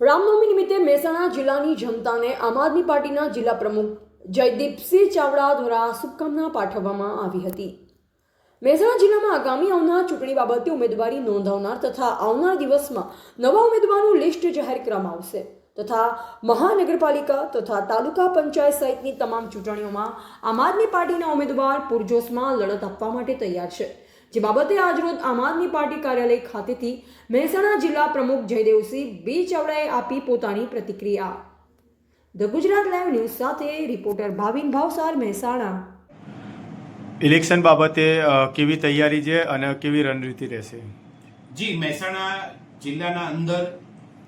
રામનવમી નિમિત્તે મહેસાણા જિલ્લાની જનતાને આમ આદમી પાર્ટીના જિલ્લા પ્રમુખ જયદીપસિંહ ચાવડા દ્વારા શુભકામના પાઠવવામાં આવી હતી। મહેસાણા જિલ્લામાં આગામી આવનાર ચૂંટણી બાબતે ઉમેદવારી નોંધાવનાર તથા આવનાર દિવસમાં નવા ઉમેદવારોનું લિસ્ટ જાહેર કરવામાં આવશે તથા મહાનગરપાલિકા તથા તાલુકા પંચાયત સહિતની તમામ ચૂંટણીઓમાં આમ આદમી પાર્ટીના ઉમેદવાર પૂરજોશમાં લડત આપવા માટે તૈયાર છે। જે બાબતે આજરોજ આમ આદમી પાર્ટી કાર્યાલય ખાતેથી મહેસાણા જિલ્લા પ્રમુખ જયદેવસિંહ બી ચાવડાએ આપી પોતાની પ્રતિક્રિયા। ધ ગુજરાત લાઈવ ન્યૂઝ સાથે રિપોર્ટર ભાવિન ભાવસાર, મહેસાણા। ઇલેક્શન બાબતે કેવી તૈયારી છે અને કેવી રણનીતિ રહેશે? જી, મહેસાણા જિલ્લાના અંદર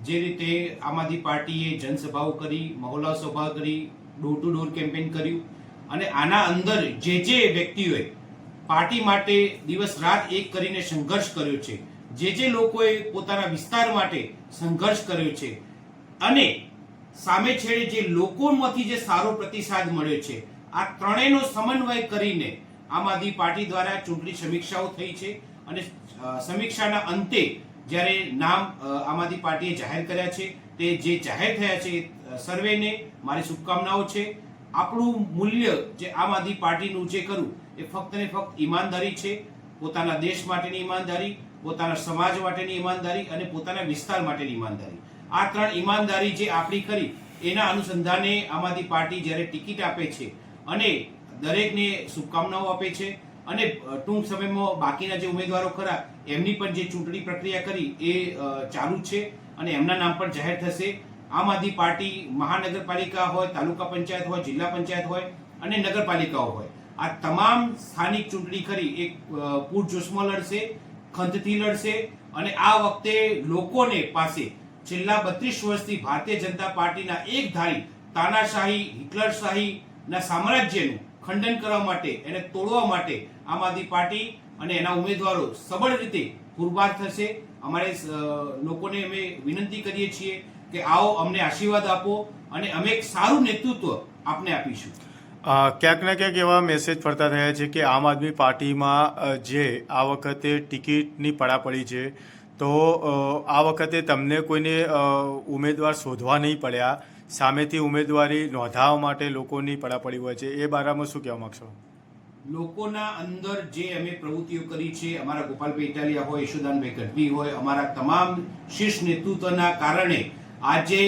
જે રીતે આમ આદમી પાર્ટીએ જનસભાઓ કરી, મહોલ્લા સભા કરી, ડોર ટુ ડોર કેમ્પેન કર્યું અને આના અંદર જે વ્યક્તિઓએ પાર્ટી માટે દિવસ રાત એક કરીને સંઘર્ષ કર્યો છે, જે લોકોએ પોતાના વિસ્તાર માટે સંઘર્ષ કર્યો છે અને સામે છેડે જે લોકોમાંથી જે સારો પ્રતિસાદ મળ્યો છે, આ ત્રણેયનો સમન્વય કરીને આમ આદમી પાર્ટી દ્વારા ચૂંટણી સમીક્ષાઓ થઈ છે અને સમીક્ષાના અંતે જ્યારે નામ આમ આદમી પાર્ટીએ જાહેર કર્યા છે, તે જે જાહેર થયા છે સર્વેને મારી શુભકામનાઓ છે। આપણું મૂલ્ય જે આમ આદમી પાર્ટીનું જે કરવું એ ફક્ત ને ફક્ત ઈમાનદારી છે, પોતાના દેશ માટેની ઈમાનદારી, પોતાના સમાજ માટેની ઈમાનદારી અને પોતાના વિસ્તાર માટેની ઈમાનદારી। આ ત્રણ ઈમાનદારી જે આપણી કરી એના અનુસંધાને આમ આદમી પાર્ટી જ્યારે ટિકિટ આપે છે અને દરેકને શુભકામનાઓ આપે છે અને ટૂંક સમયમાં બાકીના જે ઉમેદવારો ખરા એમની પણ જે ચૂંટણી પ્રક્રિયા કરી એ ચાલુ છે અને એમના નામ પણ જાહેર થશે। આમ આદમી પાર્ટી મહાનગરપાલિકા હોય, તાલુકા પંચાયત હોય, જિલ્લા પંચાયત હોય અને નગરપાલિકાઓ હોય, આ તમામ સ્થાનિક ચૂંટણી કરી એક પૂરજોશમાં લડશે, ખંતથી લડશે અને આ વખતે લોકોને પાસે છેલ્લા 32 વર્ષથી ભારતીય જનતા પાર્ટીના એક ધારી તાનાશાહી, હિટલરશાહીના સામ્રાજ્યનું ખંડન કરવા માટે, એને તોડવા માટે આમ આદમી પાર્ટી અને એના ઉમેદવારો સબળ રીતે પુરવાર થશે। અમારે લોકોને અમે વિનંતી કરીએ છીએ કે આવો, અમને આશીર્વાદ આપો અને અમે એક સારું નેતૃત્વ આપને આપીશું। ક્યાંક ને ક્યાંક એવા મેસેજ ફરતા થયા છે કે આમ આદમી પાર્ટીમાં જે આ વખતે ટિકિટની પડાપડી છે, તો આ વખતે તમને કોઈને ઉમેદવાર શોધવા નહીં પડ્યા, સામેથી ઉમેદવારી નોંધાવવા માટે લોકોની પડાપડી હોય છે, એ બારામાં શું કહેવા માંગશો? લોકોના અંદર જે અમે પ્રવૃત્તિઓ કરી છે, અમારા ગોપાલભાઈ ઇટાલિયા હોય, યશોદાનભાઈ ગઢવી હોય, અમારા તમામ શીર્ષ નેતૃત્વના કારણે આજે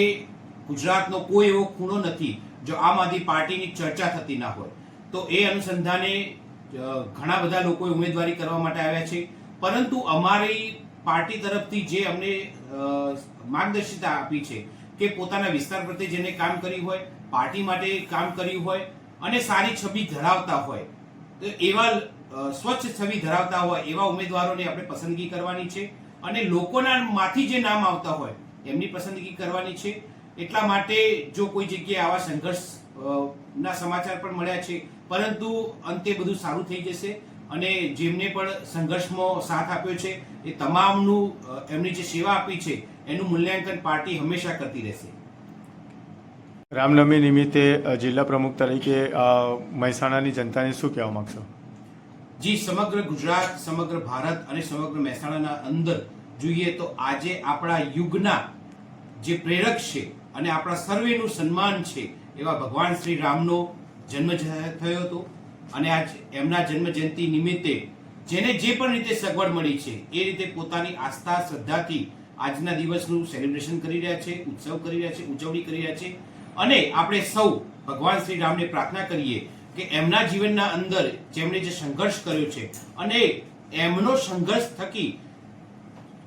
ગુજરાતનો કોઈ એવો ખૂણો નથી જો આમ આદમી પાર્ટીની ચર્ચા થતી ના હોય। તો એ અનુસંધાને ઘણા બધા લોકોએ ઉમેદવારી કરવા માટે આવ્યા છે, પરંતુ અમારી પાર્ટી તરફથી જે અમને માર્ગદર્શિતા આપી છે કે પોતાના વિસ્તાર પ્રત્યે જેને કામ કર્યું હોય, પાર્ટી માટે કામ કર્યું હોય અને સારી છબી ધરાવતા હોય, એવા સ્વચ્છ છબી ધરાવતા હોય એવા ઉમેદવારોને આપણે પસંદગી કરવાની છે અને લોકોના માંથી જે નામ આવતા હોય એમની પસંદગી કરવાની છે। એટલા માટે જો કોઈ જગ્યાએ આવા સંઘર્ષ ના સમાચાર પણ મળ્યા છે, પરંતુ અંતે બધું સારું થઈ જશે અને જેમને પણ સંઘર્ષમાં સાથ આપ્યો છે એ તમામનું એમની જે સેવા આપી છે એનું મૂલ્યાંકન પાર્ટી હંમેશા કરતી રહેશે। રામનવમી નિમિત્તે જિલ્લા પ્રમુખ તરીકે મહેસાણાની જનતાને શું કહેવા માંગશો? જી, સમગ્ર ગુજરાત, સમગ્ર ભારત અને સમગ્ર મહેસાણાના અંદર જોઈએ તો આજે આપણા યુગના જે પ્રેરક છે અને આપણા સર્વેનું સન્માન છે એવા ભગવાન શ્રી રામનો જન્મ થયો હતો અને આજ એમના જન્મ જયંતિ નિમિત્તે જેને જે પણ રીતે સગવડ મળી છે એ રીતે પોતાની આસ્થા, શ્રદ્ધાથી આજના દિવસનું સેલિબ્રેશન કરી રહ્યા છે, ઉત્સવ કરી રહ્યા છે, ઉજવણી કરી રહ્યા છે અને આપણે સૌ ભગવાન શ્રી રામને પ્રાર્થના કરીએ કે એમના જીવનના અંદર જેમણે જે સંઘર્ષ કર્યો છે અને એમનો સંઘર્ષ થકી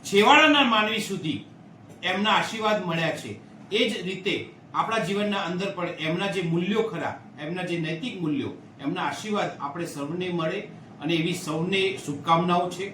છેવાડાના માનવી સુધી એમના આશીર્વાદ મળ્યા છે, એ જ રીતે આપણા જીવનના અંદર પણ એમના જે મૂલ્યો ખરા, એમના જે નૈતિક મૂલ્યો, એમના આશીર્વાદ આપણે સૌને મળે અને એવી સૌને શુભકામનાઓ છે।